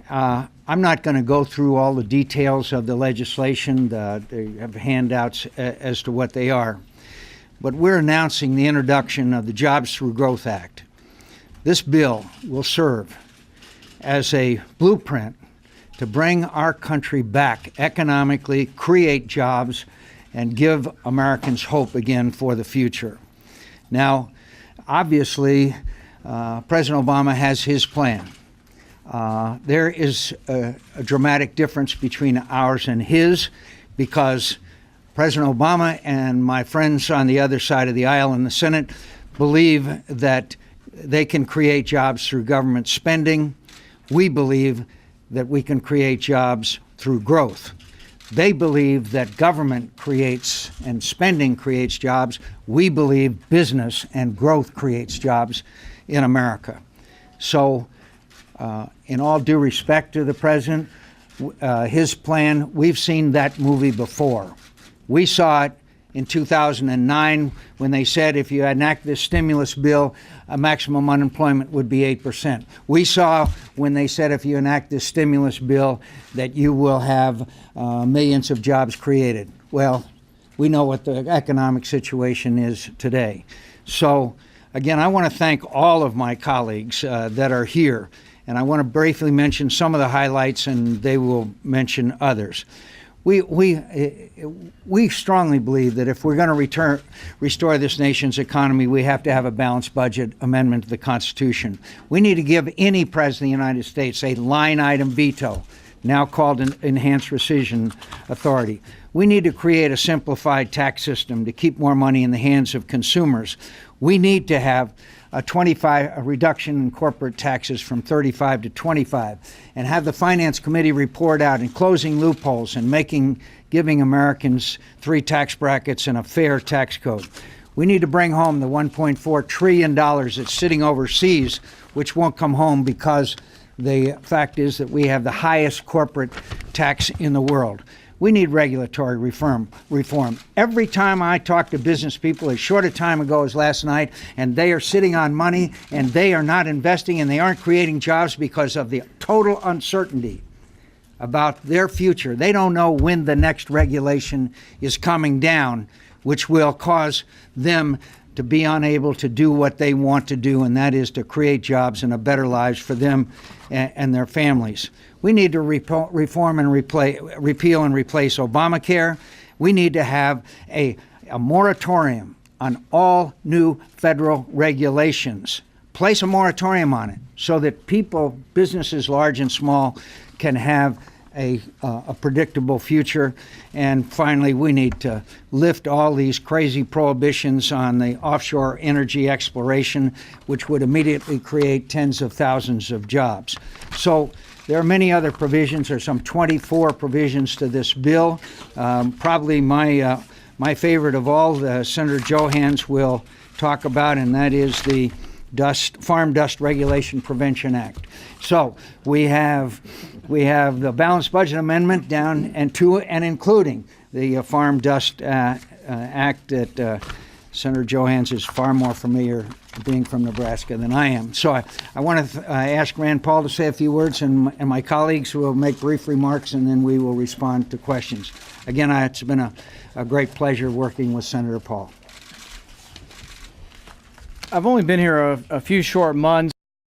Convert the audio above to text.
I'm not going to go through all the details of the legislation. They have handouts as to what they are. But we're announcing the introduction of the Jobs Through Growth Act. This bill will serve as a blueprint to bring our country back economically, create jobs, and give Americans hope again for the future. Now, obviously, President Obama has his plan. There is a dramatic difference between ours and his, because President Obama and my friends on the other side of the aisle in the Senate believe that they can create jobs through government spending. We believe that we can create jobs through growth. They believe that government creates and spending creates jobs. We believe business and growth creates jobs in America. So, in all due respect to the president, his plan, we've seen that movie before. We saw it in 2009 when they said if you enact this stimulus bill, maximum unemployment would be 8%. We saw when they said if you enact this stimulus bill that you will have millions of jobs created. Well, we know what the economic situation is today. So, again, I want to thank all of my colleagues that are here, and I want to briefly mention some of the highlights, and they will mention others. We strongly believe that if we're going to restore this nation's economy, we have to have a balanced budget amendment to the Constitution. We need to give any president of the United States a line item veto, now called an enhanced rescission authority. We need to create a simplified tax system to keep more money in the hands of consumers. We need to have a reduction in corporate taxes from 35 to 25, and have the Finance Committee report out and closing loopholes and giving Americans 3 tax brackets and a fair tax code. We need to bring home the $1.4 trillion that's sitting overseas, which won't come home because the fact is that we have the highest corporate tax in the world. We need regulatory reform. Every time I talk to business people, as short a time ago as last night, and they are sitting on money and they are not investing and they aren't creating jobs because of the total uncertainty about their future. They don't know when the next regulation is coming down, which will cause them to be unable to do what they want to do, and that is to create jobs and a better lives for them and their families. We need to reform and repeal and replace Obamacare. We need to have a moratorium on all new federal regulations. Place a moratorium on it so that people, businesses large and small, can have a predictable future. And finally, we need to lift all these crazy prohibitions on the offshore energy exploration, which would immediately create tens of thousands of jobs. So there are many other provisions. There's some 24 provisions to this bill. Probably my favorite of all, Senator Johans will talk about, and that is the Farm Dust Regulation Prevention Act. So we have the Balanced Budget Amendment down and including the Farm Dust Act that Senator Johans is far more familiar being from Nebraska than I am. So I want to ask Rand Paul to say a few words, and my colleagues will make brief remarks, and then we will respond to questions. Again, it's been a great pleasure working with Senator Paul. I've only been here a few short months.